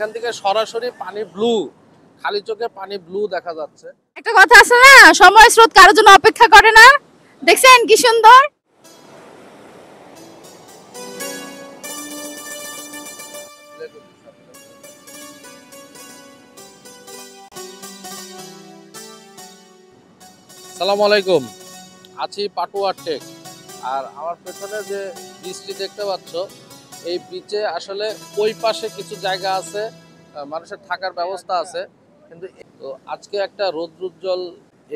এখান থেকে সরাসরি পানি ব্লু, খালি চোখে পানি ব্লু দেখা যাচ্ছে। একটা কথা আছে না, সময় স্রোত কারোর জন্য অপেক্ষা করে না। দেখছেন কি সুন্দর। আসসালামু আলাইকুম, আছি পাটুয়ার টেক। আর আমার পেছনে যে বীজটি দেখতে পাচ্ছ, এই বিচে আসলে ওই পাশে কিছু জায়গা আছে, মানুষের থাকার ব্যবস্থা আছে, কিন্তু তো আজকে একটা রৌদ্রোজ্জ্বল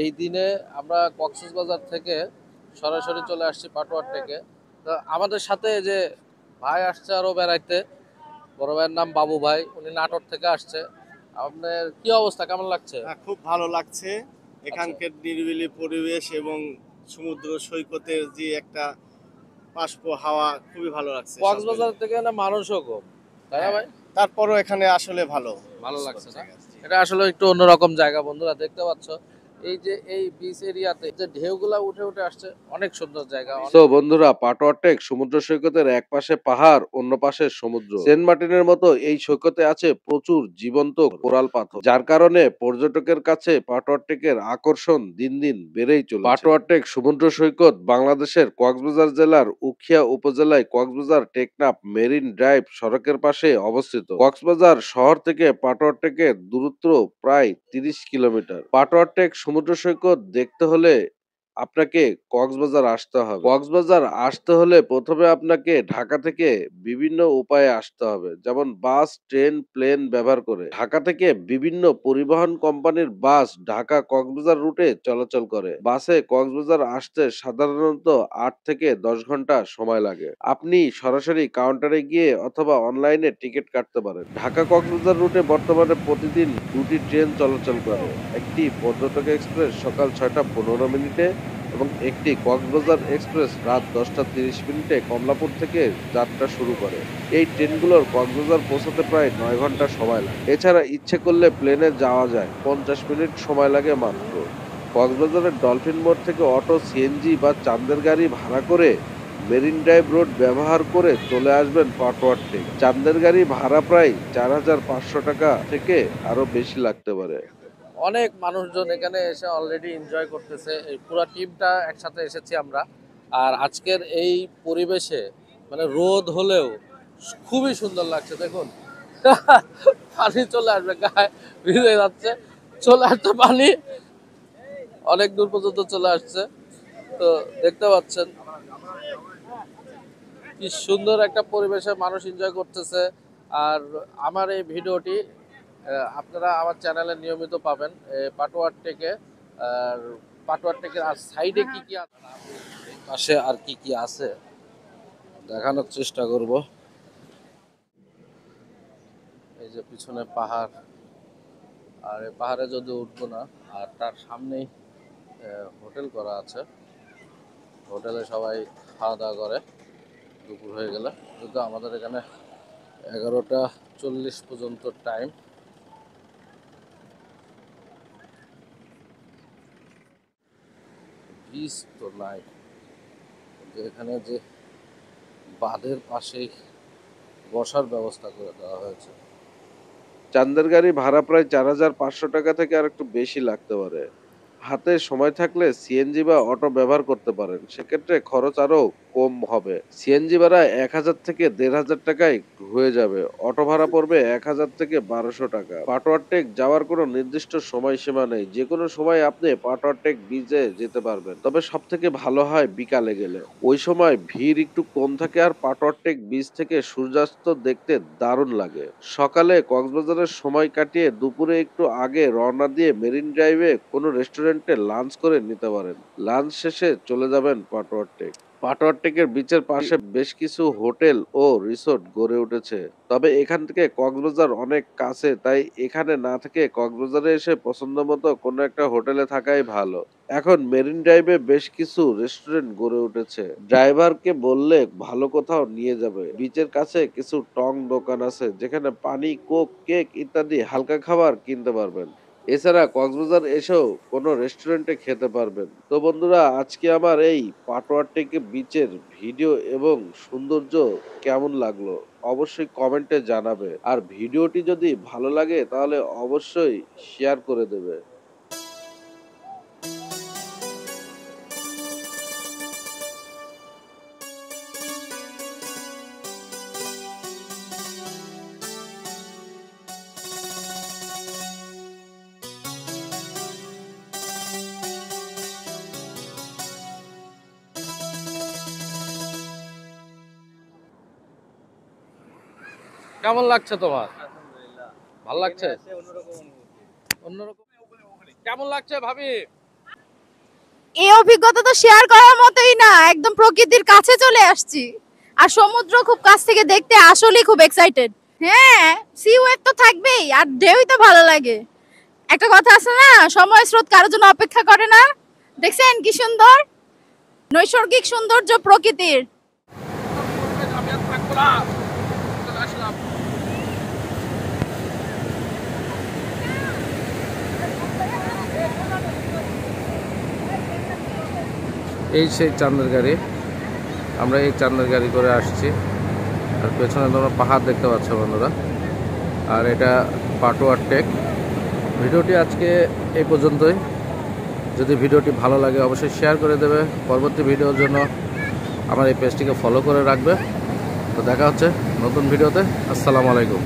এই দিনে আমরা কক্সবাজার থেকে সরাসরি চলে আসছি পাটুয়ার টেকে। তো আমাদের সাথে যে ভাই আসছে আরও বেড়াইতে, বড় ভাইয়ের নাম বাবু ভাই, উনি নাটোর থেকে আসছে। আপনার কি অবস্থা, কেমন লাগছে? খুব ভালো লাগছে এখানকার নিরিবিলি পরিবেশ এবং সমুদ্র সৈকতের যে একটা বাষ্প হাওয়া, খুবই ভালো লাগছে। কক্সবাজার থেকে না মানুষও কম, তাই না ভাই? তারপরও এখানে আসলে ভালো লাগছে না? এটা আসলে একটু অন্যরকম জায়গা বন্ধুরা, দেখতে পাচ্ছ এই যে এই বিচ এরিয়াতে যে ঢেউগুলা উঠে উঠে আসছে, অনেক সুন্দর জায়গা। তো বন্ধুরা, পাটোয়ার টেক সমুদ্র সৈকতের এক পাশে পাহাড়, অন্য পাশে সমুদ্র। সেন্ট মার্টিনের মতো এই সৈকতে আছে প্রচুর জীবন্ত কোরাল পাথর, যার কারণে পর্যটকের কাছে পাটোয়ার টেকের আকর্ষণ দিন দিন বেড়েই চলেছে। পাটোয়ার টেক সমুদ্র সৈকত বাংলাদেশের কক্সবাজার জেলার উখিয়া উপজেলায় কক্সবাজার টেকনাফ মেরিন ড্রাইভ সড়কের পাশে অবস্থিত। কক্সবাজার শহর থেকে পাটোয়ার টেকের দূরত্ব প্রায় 30 কিলোমিটার। পাটোয়ার টেক সমুদ্র সৈকত দেখতে হলে আপনাকে কক্সবাজার আসতে হবে। কক্সবাজার আসতে হলে প্রথমে আপনাকে ঢাকা থেকে বিভিন্ন উপায়ে আসতে হবে, যেমন বাস, ট্রেন, প্লেন ব্যবহার করে। ঢাকা থেকে বিভিন্ন পরিবহন কোম্পানির বাস ঢাকা কক্সবাজার রুটে চলাচল করে। বাসে কক্সবাজার আসতে সাধারণত 8 থেকে 10 ঘন্টা সময় লাগে। আপনি সরাসরি কাউন্টারে গিয়ে অথবা অনলাইনে টিকিট কাটতে পারেন। ঢাকা কক্সবাজার রুটে বর্তমানে প্রতিদিন 2টি ট্রেন চলাচল করে। একটি পর্যটক এক্সপ্রেস সকাল 6টা 15 মিনিটে এবং একটি কক্সবাজার এক্সপ্রেস রাত 10টা 30 মিনিটে কমলাপুর থেকে যাত্রা শুরু করে। এই ট্রেনগুলোর কক্সবাজার পৌঁছাতে প্রায় 9 ঘন্টা সময় লাগে। এছাড়া ইচ্ছে করলে প্লেনে যাওয়া যায়, 50 মিনিট সময় লাগে মাত্র। কক্সবাজারের ডলফিন মোড় থেকে অটো, সিএনজি বা চাঁদের গাড়ি ভাড়া করে মেরিন ড্রাইভ রোড ব্যবহার করে চলে আসবেন পাটোয়ার টেক। চাঁদের গাড়ি ভাড়া প্রায় 4500 টাকা থেকে আরো বেশি লাগতে পারে। অনেক মানুষজন এখানে এসে অলরেডি এনজয় করতেছে, এই পুরো টিমটা একসাথে এসেছি আমরা। আর আজকের এই পরিবেশে মানে রোদ হলেও খুবই সুন্দর লাগছে। দেখুন পানি চলে আসবে, গায়ে ভিজে যাচ্ছে, চলে আসছে পানি, অনেক দূর পর্যন্ত চলে আসছে। তো দেখতে পাচ্ছেন কি সুন্দর একটা পরিবেশে মানুষ এনজয় করতেছে। আর আমার এই ভিডিওটি আপনারা আমার চ্যানেলে নিয়মিত পাবেন, পাটোয়ার টেকে। আর পাটোয়ার টেকের আর সাইডে কি কি আছে, পাশে আর কি কি আছে দেখানোর চেষ্টা করব। এই যে পিছনে পাহাড়, আর এই পাহাড়ে যদি উঠবো না, আর তার সামনেই হোটেল করা আছে। হোটেলে সবাই খাওয়া দাওয়া করে দুপুর হয়ে গেলে, কিন্তু আমাদের এখানে 11টা 40 পর্যন্ত টাইম। বিচ তো নাই, কিন্তু এখানে যে বাঁধের পাশেই বসার ব্যবস্থা করে দেওয়া হয়েছে। চাঁদের গাড়ি ভাড়া প্রায় 4500 টাকা থেকে আর একটু বেশি লাগতে পারে। হাতে সময় থাকলে সিএনজি বা অটো ব্যবহার করতে পারেন, সেক্ষেত্রে খরচ আরো কম হবে। সিএনজি ভাড়া 1000 থেকে 1500 টাকায় হয়ে যাবে। অটো ভাড়া পড়বে 1000 থেকে 1200 টাকা। পাটোয়ার টেক যাওয়ার কোনো নির্দিষ্ট সময়সীমা নেই, যে কোনো সময় আপনি পাটোয়ার টেক বিচে যেতে পারবেন, তবে সব থেকে ভালো হয় বিকালে গেলে। ওই সময় ভিড় একটু কম থাকে আর পাটোয়ার টেক বিচ থেকে সূর্যাস্ত দেখতে দারুণ লাগে। সকালে কক্সবাজারের সময় কাটিয়ে দুপুরে একটু আগে রওনা দিয়ে মেরিন ড্রাইভে কোনো রেস্টুরেন্টে লাঞ্চ করে নিতে পারেন। লাঞ্চ শেষে চলে যাবেন পাটোয়ার টেক। পাটোয়ার টেকের বিচের পাশে বেশ কিছু হোটেল ও রিসোর্ট গড়ে উঠেছে, তবে এখান থেকে কক্সবাজার অনেক কাছে, তাই এখানে না থেকে কক্সবাজারে এসে পছন্দ মতো কোনো একটা হোটেলে থাকাই ভালো। এখন মেরিন ড্রাইভে বেশ কিছু রেস্টুরেন্ট গড়ে উঠেছে, ড্রাইভারকে বললে ভালো কোথাও নিয়ে যাবে। বিচের কাছে কিছু টং দোকান আছে, যেখানে পানি, কোক, কেক ইত্যাদি হালকা খাবার কিনতে পারবেন। এছাড়া কক্সবাজার এসেও কোনো রেস্টুরেন্টে খেতে পারবেন। তো বন্ধুরা, আজকে আমার এই পাটোয়ার টেকে বিচের ভিডিও এবং সৌন্দর্য কেমন লাগলো অবশ্যই কমেন্টে জানাবে। আর ভিডিওটি যদি ভালো লাগে তাহলে অবশ্যই শেয়ার করে দেবে। কেমন লাগছে তোমার? ভালো লাগছে? অন্যরকম কেমন লাগছে ভাবি? এই অভিজ্ঞতা তো শেয়ার করার মতোই না, একদম প্রকৃতির কাছে চলে আসছি আর সমুদ্র খুব কাছ থেকে দেখতে আসলেই খুব এক্সাইটেড। হ্যাঁ, সি ওয়েভ তো থাকবেই আর ঢেউই তো ভালো লাগে। একটা কথা আছে না, সময় স্রোত কারোর জন্য অপেক্ষা করে না। দেখছেন কি সুন্দর নৈসর্গিক সৌন্দর্য প্রকৃতির। আমি আর থাকবো না, চলে আসলাম। এই সেই চাঁদের গাড়ি, আমরা এই চাঁদের গাড়ি করে আসছি। আর পেছনে তোমরা পাহাড় দেখতে পাচ্ছ বন্ধুরা। আর এটা পাটোয়ার টেক। ভিডিওটি আজকে এই পর্যন্তই। যদি ভিডিওটি ভালো লাগে অবশ্যই শেয়ার করে দেবে। পরবর্তী ভিডিওর জন্য আমার এই পেজটিকে ফলো করে রাখবে। তো দেখা হচ্ছে নতুন ভিডিওতে। আসসালামু আলাইকুম।